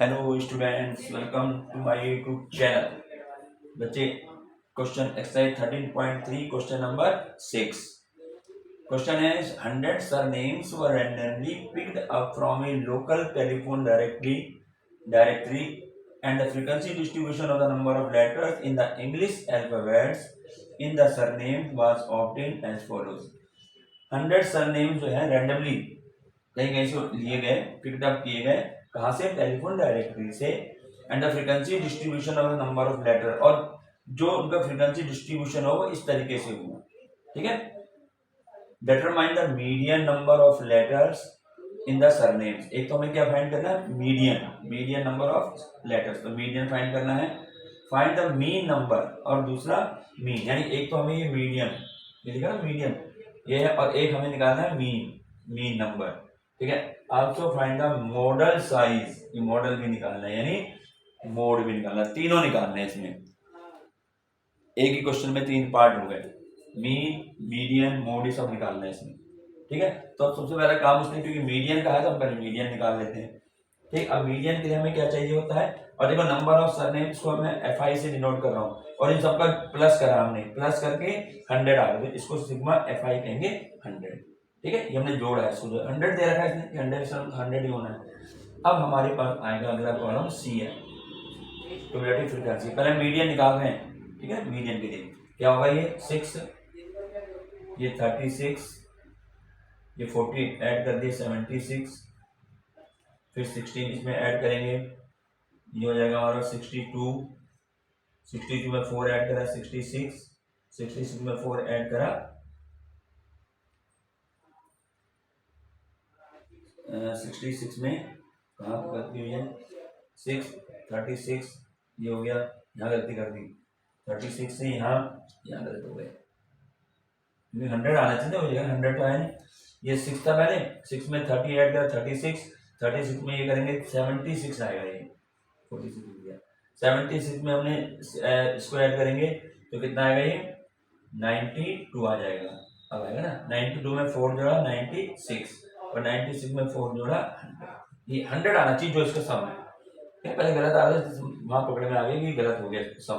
Hello students, welcome to my YouTube channel. बच्चे, question exercise 13.3 question number 6। Question है 100 surnames were randomly picked up from a local telephone directory and the frequency distribution of the number of letters in the English alphabets in the surname was obtained as follows। 100 surname जो है randomly कहीं कहीं से लिए गए, picked up किए गए, कहाँ से? टेलीफोन डायरेक्टरी से। And the frequency distribution of the number of letter, और जो उनका फ्रीक्वेंसी डिस्ट्रीब्यूशन हो वो इस तरीके से हुआ। ठीक है। Determine the median number of letters in the surnames. एक तो हमें क्या फाइंड करना है? मीडियन नंबर ऑफ लेटर्स, तो मीडियन फाइंड करना है। फाइंड द मीन नंबर, और दूसरा मीन, यानी एक तो हमें ये मीडियन, ये लिखा ना मीडियन, ये है, और एक हमें निकालना है मीन नंबर। ठीक है। Also find the model size, ये मॉडल भी निकालना है, यानी मोड भी निकालना है, तीनों निकालने हैं इसमें। एक ही क्वेश्चन में 3 पार्ट हो गए, मीन, मीडियन, मोड, ये सब निकालना है इसमें। ठीक है। तो अब सबसे पहला काम उसने, क्योंकि मीडियन का है तो हम पहले मीडियन निकाल लेते हैं। ठीक। अब मीडियन के लिए हमें क्या चाहिए होता है? और देखो, नंबर ऑफ सरनेम्स को मैं FI से डिनोट कर रहा हूँ, और इन सबका प्लस करा हमने, प्लस करके 100 आ गया, तो इसको सिग्मा FI कहेंगे 100। ठीक है। ये हमने जोड़ा है, इसको 100 दे रखा है इसने, 100 ही होना है। अब हमारे पास आएगा अगला कॉलम CF, क्यूमुलेटिव फ्रीक्वेंसी। पहले मीडियन निकाल रहे हैं। ठीक है। मीडियन के लिए क्या होगा? ये 6, ये 36, ये 40 ऐड कर दिए 76, फिर 16 इसमें ऐड करेंगे, ये हो जाएगा हमारा 62, 62 में 4 ऐड करा 66, 66 में 4 ऐड करा 66 में कहाँ पर गलती हुई है? 6, 36, ये हो गया, यहाँ गलती कर दी, 36 से यहाँ गलत हो गए, 100 आना चाहिए, हो जाएगा 100 तो है नहीं। ये 6 था पहले, 6 में 30 ऐड करा 36, 36 में ये करेंगे 76 आएगा, ये 46 हो गया। 76 में हमने इसको ऐड करेंगे तो कितना आएगा? ये 92 आ जाएगा। अब आएगा ना, 92 में 4 जोड़ा 96, और 96 में 4 जोड़ा 100। ये 100 आना चाहिए जो इसका सम है। पहले गलत आ रहा है, वहां पकड़ में आ गया कि गलत हो गया सम।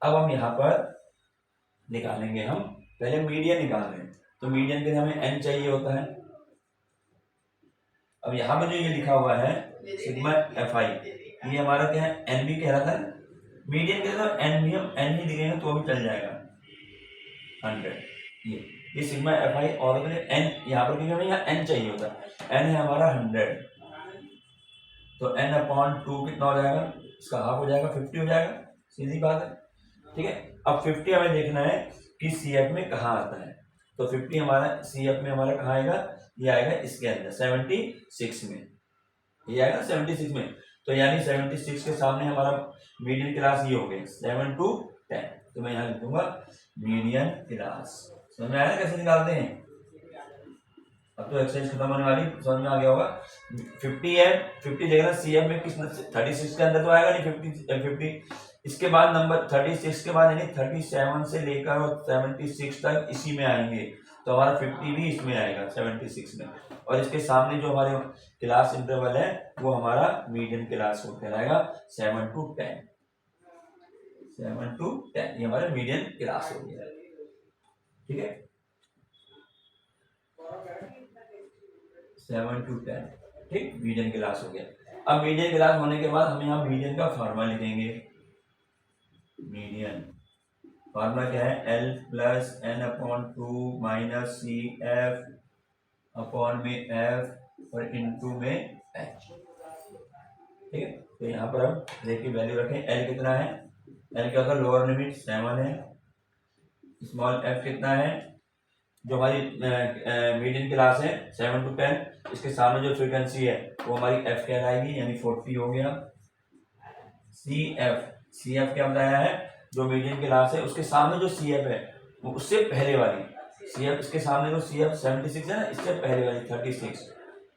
अब हम यहाँ पर निकालेंगे, हम पहले मीडियन निकाल रहे हैं, तो मीडियन के लिए हमें n चाहिए होता है। अब यहाँ पे जो ये लिखा हुआ है सिग्मा FI, ये हमारा क्या है? n भी कह रहा था। मीडियन के लिए तो n भी हम n ही लिखेंगे तो भी चल जाएगा 100। ये सिग्मा FI, और n यहाँ पर, क्योंकि हमें यहाँ n चाहिए होता है, n है हमारा 100, तो n/2 कितना हो जाएगा? इसका हाफ हो जाएगा, 50 हो जाएगा, सीधी बात है। ठीक है। अब 50 हमें देखना है कि CF में कहाँ आता है, तो 50 हमारा CF में हमारा कहाँ आएगा? ये आएगा इसके अंदर 76 में, ये आएगा 76 में। तो यानी 76 के सामने हमारा मीडियन क्लास ये हो गया 7 to 10, तो मैं यहाँ लिखूंगा मीडियन क्लास। समझ में आया कैसे निकालते हैं? अब तो एक्सरसाइज खत्म होने वाली, समझ में आ गया होगा। 50 है, 50 देखना CF में किस 36 के अंदर तो आएगा नहीं, 50 इसके बाद नंबर 36 के बाद, यानी 37 से लेकर और 76 तक इसी में आएंगे, तो हमारा 50 भी इसमें आएगा 76 में, और इसके सामने जो हमारे क्लास इंटरवल है वो हमारा मीडियन क्लास को कहलाएगा 7 to 10, 7 to 10, ये हमारा मीडियन क्लास हो गया। ठीक है। 7 to 10, ठीक, मीडियन क्लास हो गया। अब मीडियन क्लास होने के बाद हम यहाँ मीडियन का फार्मूला लिखेंगे। मीडियन फार्मूला क्या है? L plus n/2 minus CF upon में F और इनटू में H। ठीक है। तो यहाँ पर हम रेट की वैल्यू रखें। L कितना है? L क्या होगा? लोअर लिमिट 7 है। स्मॉल f कितना है? जो हमारी मीडियन क्लास है 7 to 10, इसके सामने जो फ्रीक्वेंसी है वो हमारी f कहलाएगी, यानी 40 हो गया। CF क्या बताया है? जो मीडियन क्लास है उसके सामने जो CF है वो उससे पहले वाली CF, इसके सामने जो CF 76 है ना, इससे पहले वाली 36,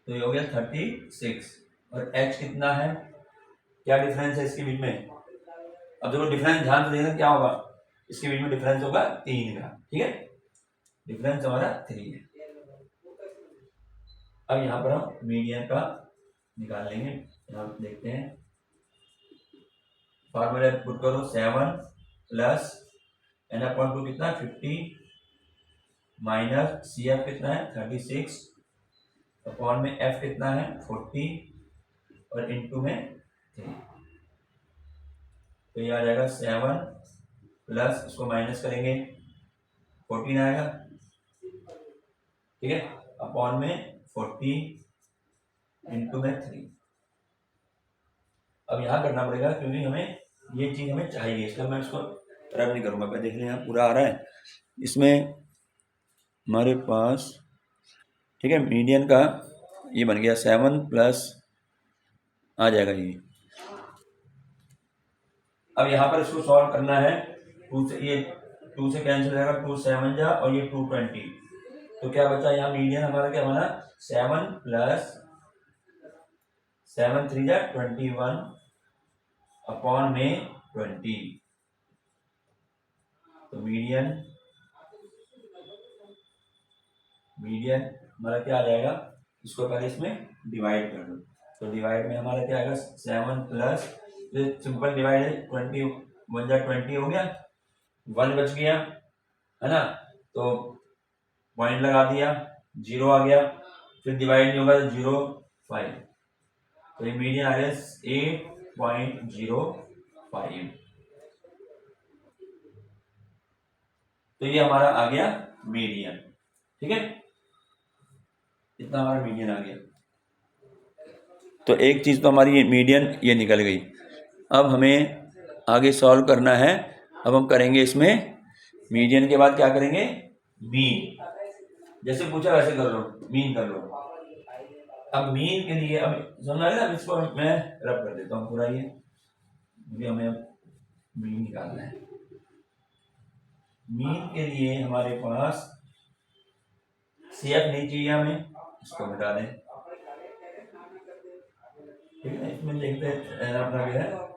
तो ये हो गया 36। और h कितना है? क्या डिफरेंस है इसके बीच में? अब देखो डिफरेंस ध्यान से देखना क्या होगा, इसके बीच में डिफरेंस होगा 3 का। ठीक है। डिफरेंस हमारा 3 है। अब यहाँ पर हम मीडियन का निकाल लेंगे यहाँ देखते हैं, फॉर्मूला पुट करो 7 प्लस n अपॉन 2 कितना 50 माइनस सी एफ कितना है 36 अपॉन में f कितना है 40 और इनटू में 3। तो ये आ जाएगा 7 प्लस इसको माइनस करेंगे 14 आएगा, ठीक है, अपॉन में 40 इनटू में 3। अब यहाँ करना पड़ेगा क्योंकि हमें ये चीज हमें चाहिए, इसलिए मैं इसको रब नहीं करूंगा। मैं देख लें यहाँ पूरा आ रहा है इसमें हमारे पास, ठीक है, मीडियन का ये बन गया 7 प्लस आ जाएगा ये। अब यहाँ पर इसको सॉल्व करना है, 2 से ये 2 से कैंसिल हो जाएगा, 2 7 जा और ये 220, तो क्या बचा यहाँ मीडियन हमारा क्या बना 7 प्लस 7 3 जा 21 अपॉन में 20। तो मीडियन हमारा क्या आ जाएगा, इसको पहले इसमें डिवाइड कर दो। तो डिवाइड में हमारा क्या आएगा 7 प्लस सिंपल डिवाइड है 20 1 जा 20 हो गया, 1 बच गया है ना, तो पॉइंट लगा दिया 0 आ गया, फिर डिवाइड नहीं होगा 0.5, तो ये मीडियन आ गया 8.05। तो ये हमारा आ गया मीडियन, ठीक है, इतना हमारा मीडियन आ गया। तो एक चीज तो हमारी मीडियन ये निकल गई। अब हमें आगे सॉल्व करना है। अब हम करेंगे इसमें मीडियन के बाद क्या करेंगे मीन, जैसे पूछा वैसे कर लो, मीन कर लो। अब मीन के लिए अब समझ आया ना, इसको मैं रब कर देता हूँ पूरा ये, क्योंकि हमें मीन निकालना है। मीन के लिए हमारे पास CF नहीं चाहिए हमें, इसको मिटा दें, ठीक है, इसमें देखते हैं अपना क्या है।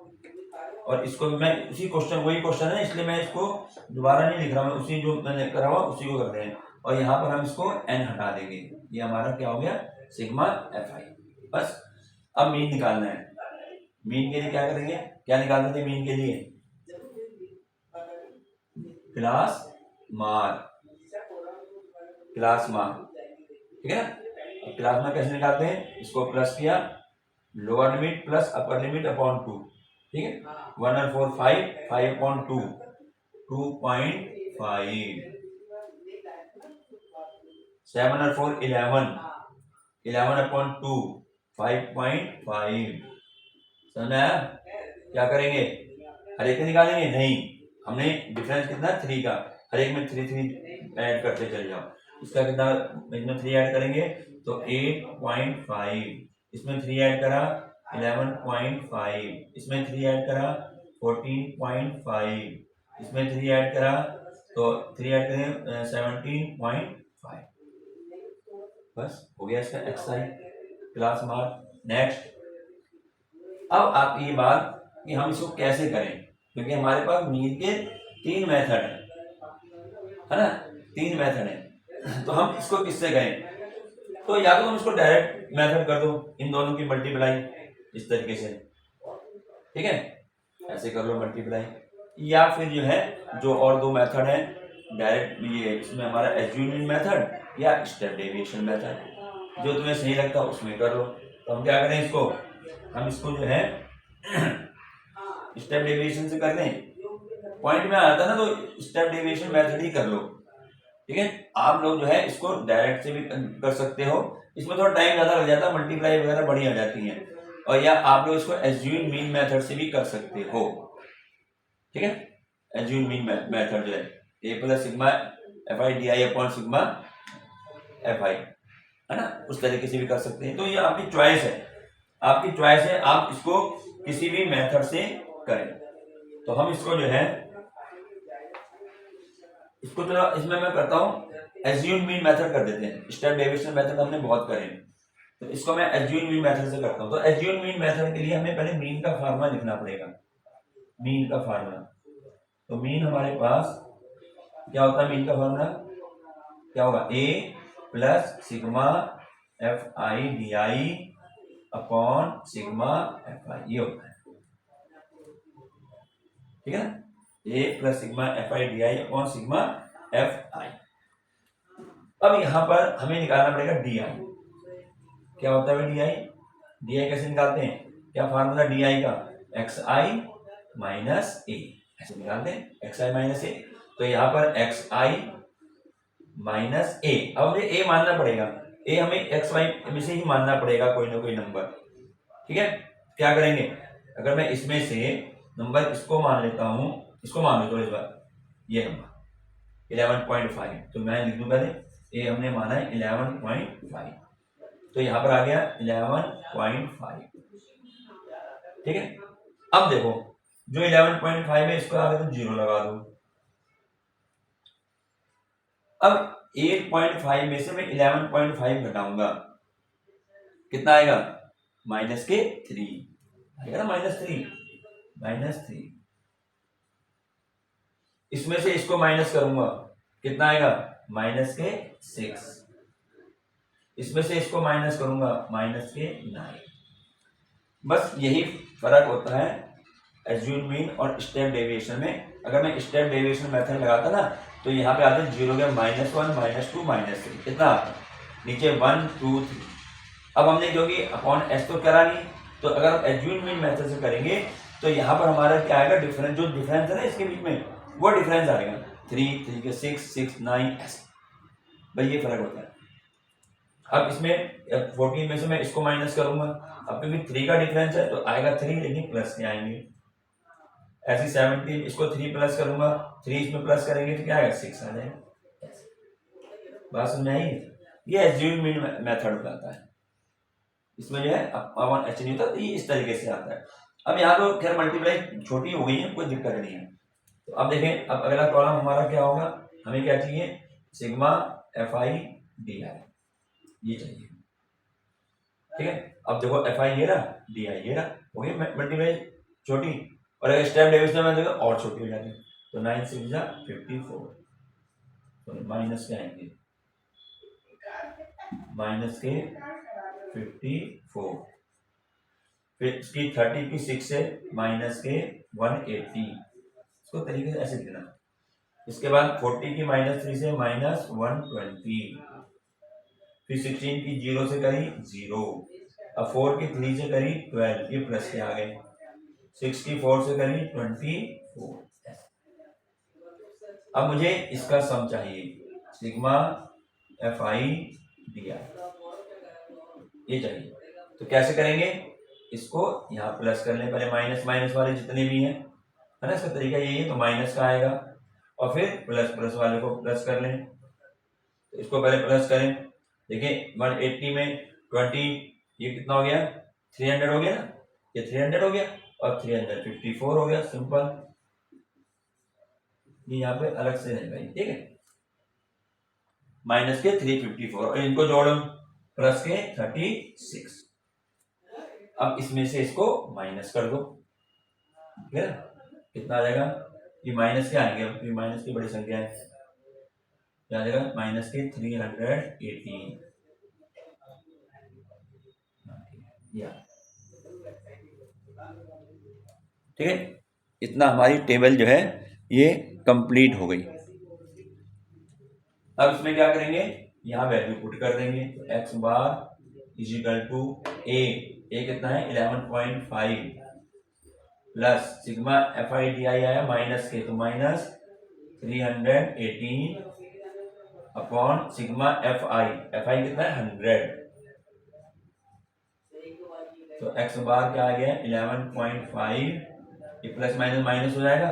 और इसको मैं उसी क्वेश्चन वही क्वेश्चन है इसलिए मैं इसको दोबारा नहीं लिख रहा, मैं उसी जो मैंने करा हुआ उसी को कर रहे हैं। और यहाँ पर हम इसको n हटा देंगे, ये हमारा क्या हो गया सिग्मा FI। बस अब मीन निकालना है। मीन के लिए क्या करेंगे, क्या निकालते थे मीन के लिए क्लास मार, ठीक है ना। क्लास मार कैसे निकालते हैं, इसको प्लस किया, lower limit plus upper limit upon 2, ठीक है, 1 और 4 5, 5 अपॉन 2 2.5, 7 और 4 11, 11 अपॉन 2 5.5। समझ आया, क्या करेंगे हर एक निकालेंगे, नहीं हमने डिफरेंस कितना 3 का, हर एक में 3 3 ऐड करते चले जाओ। इसका कितना, इसमें 3 ऐड करेंगे तो 8.5, इसमें 3 ऐड करा 11.5, इसमें 3 ऐड करा 14.5, इसमें 3 ऐड करा तो 3 ऐड करें 17.5। बस हो गया इसका एक्सरसाइज क्लास मार्क। नेक्स्ट, अब आप ये बात कि हम इसको कैसे करें, क्योंकि हमारे पास मीन के 3 मेथड है ना, 3 मेथड है, तो हम इसको किससे करें। तो या तो हम इसको डायरेक्ट मेथड कर दो, इन दोनों की मल्टीप्लाई इस तरीके से, ठीक है, ऐसे कर लो मल्टीप्लाई, या फिर जो है जो और 2 मेथड है डायरेक्ट, ये इसमें हमारा एज्यूमिंग मेथड या स्टेप डेविएशन मेथड, जो तुम्हें सही लगता है उसमें कर लो। तो हम क्या करें इसको, हम इसको जो है स्टेप डेविएशन से कर दें, पॉइंट में आता ना, तो स्टेप डेविएशन मेथड ही कर लो, ठीक है। आप लोग जो है इसको डायरेक्ट से भी कर सकते हो, इसमें थोड़ा टाइम ज्यादा लग जाता है, मल्टीप्लाई वगैरह बढ़िया आ जाती है, और या आप लोग इसको एज्यूम मीन मेथड से भी कर सकते हो, ठीक है। एज्यूम मीन मेथड जो है a plus sigma FI DI upon sigma FI है ना, उस तरीके से भी कर सकते हैं। तो ये आपकी चॉइस है, आप इसको किसी भी मेथड से करें। तो हम इसको जो है इसको थोड़ा इसमें मैं करता हूँ एज्यूम मीन मेथड कर देते हैं, स्टेप डेविएशन मेथड हमने बहुत करे, तो इसको मैं एज्यूम मीन मेथड से करता हूँ। तो एज्यूम मीन मेथड के लिए हमें पहले मीन का फार्मूला लिखना पड़ेगा, मीन का फार्मूला। तो मीन हमारे पास क्या होता है, मीन का फार्मूला क्या होगा, a plus sigma FI DI upon sigma F I, ये होता है, ठीक है ना, A plus sigma F I D I upon sigma F I. अब यहां पर हमें निकालना पड़ेगा डी आई। क्या होता है डी आई? डी आई कैसे निकालते हैं? क्या फार्मूला डी आई का? एक्स आई माइनस ए, ऐसे निकालते हैं, एक्स आई माइनस ए। तो यहाँ पर एक्स आई माइनस ए, अब हमें ए मानना पड़ेगा, ए हमें एक्स वाई में से ही मानना पड़ेगा कोई ना कोई नंबर, ठीक है। क्या करेंगे, अगर मैं इसमें से नंबर इसको मान लेता हूं, इसको मान लेता हूं इस बार, ये नंबर 11.5, तो मैं लिख दूं पहले, ए हमने माना है 11.5, तो यहां पर आ गया 11.5, ठीक है। अब देखो जो 11.5 है इसको आगे तो जीरो लगा दो। अब 8.5 में से मैं 11.5 घटाऊंगा, कितना आएगा? माइनस के 3 आएगा ना, -3। इसमें से इसको माइनस करूंगा, कितना आएगा? माइनस के 6। इसमें से इसको माइनस करूंगा, माइनस के 9। बस यही फर्क होता है एज्यूम मीन और स्टेप डेविएशन में। अगर मैं स्टेप डेविएशन मेथड लगाता ना, तो यहाँ पे आते 0 के -1 -2 -3, कितना आता है? नीचे 1 2 3। अब हमने क्योंकि अपॉन एस तो करा नहीं, तो अगर हम एज्यूम मीन मेथड से करेंगे तो यहाँ पर हमारा क्या आएगा? डिफरेंस, जो डिफरेंस है ना इसके बीच में, वो डिफरेंस आएगा 3 3 के 6 6 9 ऐसे। भाई ये फर्क होता है। अब इसमें 14 में से मैं इसको माइनस करूंगा, अब क्योंकि 3 का डिफरेंस है तो आएगा 3, लेकिन प्लस के आएंगे। ऐसे 17 इसको 3 प्लस करूंगा, 3 इसमें प्लस करेंगे तो क्या आएगा? 6 आ जाएगा। बात समझ आई? ये एज्यूम मीन मेथड बताता है, इसमें जो है अपॉन एच नहीं होता, तो ये इस तरीके से आता है। अब यहाँ तो खैर मल्टीप्लाई छोटी हो गई है, कोई दिक्कत नहीं है। तो अब देखें, अब अगला कॉलम हमारा क्या होगा? हमें क्या चाहिए? सिग्मा एफ आई डी आई, ये चाहिए, ठीक है। अब देखो एफ आई ये रहा, डी आई ये रहा, हो गई मल्टीप्लाई छोटी, और अगर स्टेप डेविएशन में देखो और छोटी हो जाती है। तो 9 6 54, तो माइनस के आएंगे, माइनस के 54, फिर इसकी 30 की 6 से माइनस के 180, इसको तरीके से ऐसे लिखना। इसके बाद 40 की -3 से -120, फिर 16 की 0 से करी 0, अब 4 की 3 से करी 12, ये प्लस के आ गए, 6 की 4 से करी 24। अब मुझे इसका सम चाहिए, सिग्मा एफ आई डी आई, ये चाहिए। तो कैसे करेंगे? इसको यहाँ प्लस कर लें, पहले माइनस माइनस वाले जितने भी हैं, है ना, इसका तरीका यही है। तो माइनस का आएगा और फिर प्लस प्लस वाले को प्लस कर लें, तो इसको पहले प्लस करें। देखिए 180 में 20, ये कितना हो गया? 300 हो गया ना, ये 300 हो गया, और 354 हो गया, सिंपल। ये यहाँ पे अलग से रहेगा, ठीक है, माइनस के 354, और इनको जोड़ो प्लस के 36। अब इसमें से इसको माइनस कर दो, ठीक है, कितना आ जाएगा? ये माइनस के आएंगे, अब माइनस की बड़ी संख्या है, क्या आ जाएगा? माइनस के 318, या ठीक है। इतना हमारी टेबल जो है ये कंप्लीट हो गई। अब इसमें क्या करेंगे? यहाँ वैल्यू पुट कर देंगे, तो एक्स बार इजिकल टू ए कितना है? 11.5 plus sigma F I D आई आया माइनस के, तो माइनस 318 अपॉन सिग्मा एफ आई कितना है? 100, तो एक्स बार क्या आ गया? 11.5, ये प्लस माइनस माइनस हो जाएगा।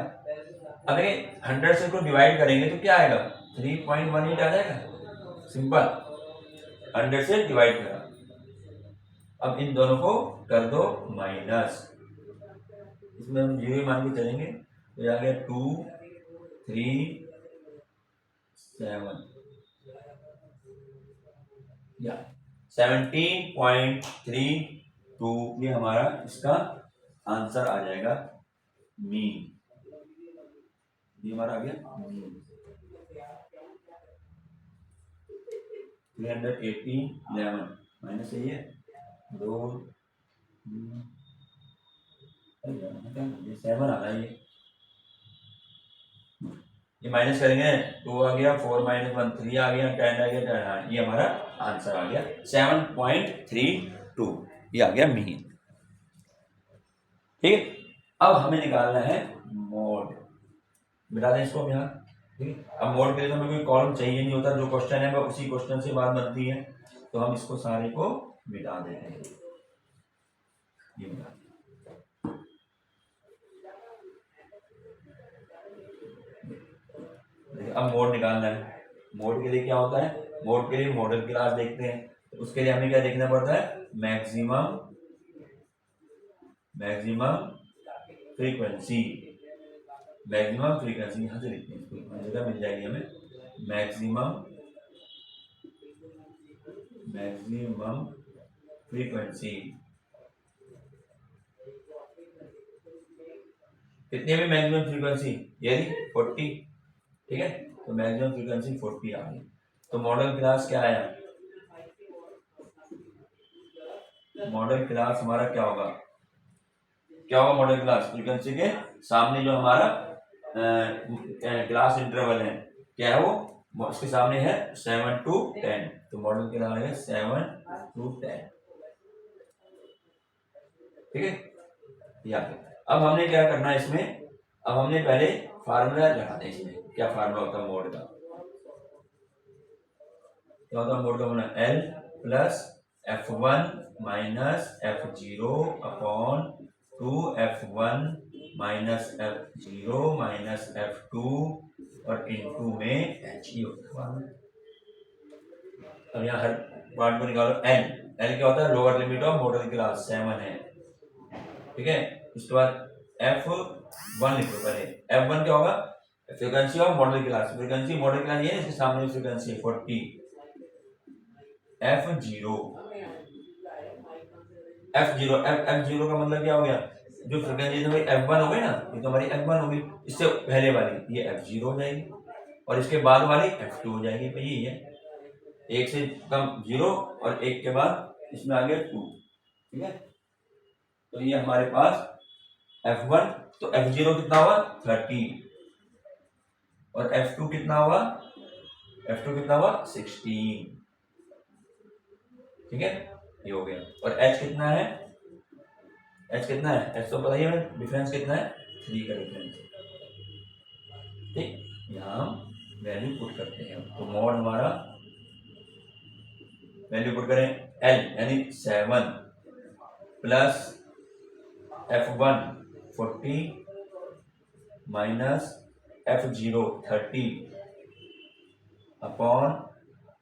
अब देखिए 100 से इसको डिवाइड करेंगे तो क्या आएगा? 3.18 आ जाएगा, सिंपल, 100 से डिवाइड करा। अब इन दोनों को कर दो माइनस, इसमें हम 0 मान के चलेंगे, तो आ गया 2 3 7, या 17.32, ये हमारा इसका आंसर आ जाएगा, मीन, ये हमारा आ गया मीन 318 11 माइनस, यही है 2 ये 7 आ रहा है, ये माइनस करेंगे, 2 आ गया, 4 माइनस 1 3 आ गया, 10 आ गया, 10 हाँ, ये हमारा आंसर आ गया 7.32, ये आ गया मीन। ठीक है, अब हमें निकालना है मोड, मिटा दें इसको यहाँ। ठीक है, अब मोड के लिए तो हमें कोई कॉलम चाहिए नहीं होता, जो क्वेश्चन है वह उसी क्वेश्चन से बात बनती है, तो हम इसको सारे को मिटा देते हैं, ये मिटा दें। अब मोड निकालना है, मोड के लिए क्या होता है, मोड के लिए मॉडल क्लास देखते हैं, तो उसके लिए हमें क्या देखना पड़ता है, मैक्सिमम फ्रीक्वेंसी, मैक्सिमम फ्रीक्वेंसी यहाँ से लिखते हैं इसको, जगह मिल जाएगी हमें, मैक्सिमम फ्रीक्वेंसी, कितनी भी मैक्सिमम फ्रीक्वेंसी, यदि 40, ठीक है, तो मैक्सिमम फ्रीक्वेंसी 40 आ गई, तो मॉडल क्लास क्या आया, मॉडल क्लास हमारा क्या होगा, मॉडल क्लास, फ्रीक्वेंसी के सामने जो हमारा क्लास इंटरवल है, क्या है वो, उसके सामने है 7 to 10, तो मॉडल क्लास है 7 to 10। ठीक है, याद, अब हमने क्या करना है इसमें, अब हमने पहले फार्मूला लगाना है इसमें, क्या फार्मूला होता है मोड का, क्या होता है मोड का formula, L plus F1 minus F0 upon 2F1 minus F0 minus F2 और इनटू में H होता है। अब यहाँ हर पार्ट को निकालो, L क्या होता है, lower limit of model class 7 है, ठीक है, उसके बाद F1 लिखो पहले, F1 क्या होगा, frequency of model class, frequency model class ये है, इसके सामने फ्रीक्वेंसी 40, F0 F0 का मतलब क्या हो गया, जो फ्रीक्वेंसी हमारी F1 हो गई ना, ये तो हमारी F1 हो गई, इससे पहले वाली ये F0 हो जाएगी, और इसके बाद वाली F2 हो जाएगी, भाई यही है, एक से कम 0 और एक के बाद इसमें आ गया 2, ठीक है, तो ये हमारे पास F1, तो F0 कितना हुआ 30, और F2 कितना हुआ, 16, ठीक है, ये हो गया, और H कितना है, H तो पता ही है, डिफरेंस कितना है, 3 का डिफरेंस, ठीक, यहाँ हम वैल्यू पुट करते हैं, तो मॉड हमारा वैल्यू पुट करें, L यानी 7 plus F1 40 minus F0 30 upon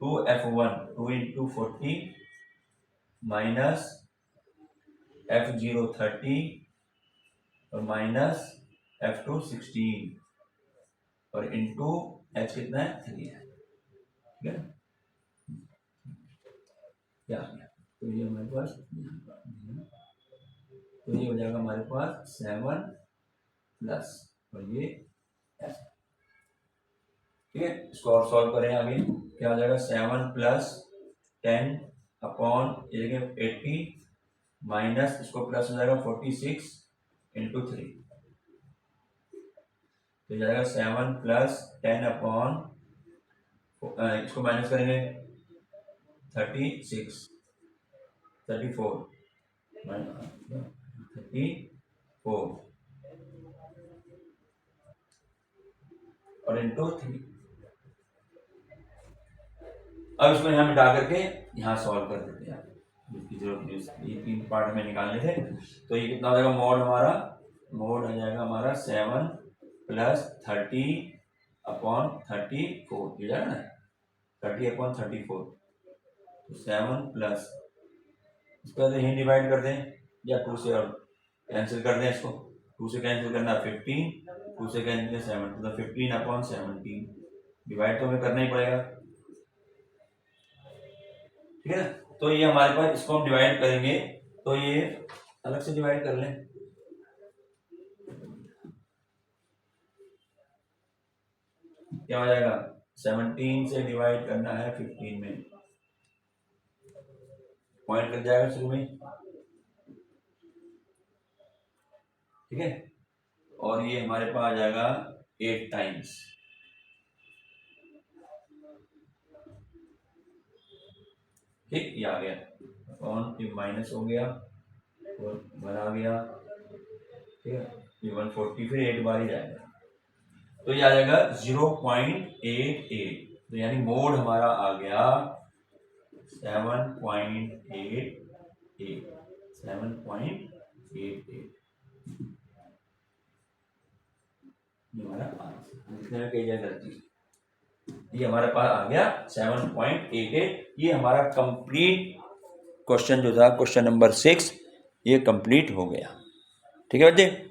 2F1 2 into 40 minus F0 30 और माइनस F2 16 और इंटू H कितना है 3 है, ठीक है, क्या आ गया, तो ये हमारे पास, तो ये हो जाएगा हमारे पास 7 प्लस और ये ऐसा, ठीक है, इसको और सॉल्व करें आगे, क्या हो जाएगा 7 प्लस 10 अपॉन 80 माइनस इसको प्लस हो जाएगा 46 इंटू 3, तो जाएगा 7 प्लस 10 अपॉन, इसको माइनस करेंगे 34 और इंटू 3, अब इसको यहाँ मिटा करके यहाँ सॉल्व कर देते हैं, इसकी जरूरत नहीं, ये 3 पार्ट में निकालने थे, तो ये कितना हो जाएगा, मोड आ जाएगा हमारा 7 प्लस 30 अपॉन 34, ये जाएगा ना 30 अपॉन 34, तो 7 प्लस, इसको यहीं डिवाइड कर दें या 2 से और कैंसिल कर दें, इसको 2 से कैंसिल करना 15, 2 से कैंसिल 7, तो 15 अपॉन 17, डिवाइड तो हमें करना ही पड़ेगा, ठीक है ना, तो ये हमारे पास, इसको हम डिवाइड करेंगे, तो ये अलग से डिवाइड कर लें, क्या हो जाएगा, 17 से डिवाइड करना है 15 में, पॉइंट लग जाएगा शुरू में, ठीक है, और ये हमारे पास आ जाएगा 8 टाइम्स। ठीक, ये आ गया अपॉन, ये माइनस हो गया और 1 आ गया। ठीक है, ये 140 फिर 8 बार ही जाएगा, तो ये आ जाएगा 0.88। तो यानी मोड हमारा आ गया 7.88, 7.88। ये हमारा आंसर, लिखने में कई जगह गलती, ये हमारे पास आ गया 7.88। ये हमारा कंप्लीट क्वेश्चन जो था, क्वेश्चन नंबर 6, ये कंप्लीट हो गया। ठीक है बच्चे।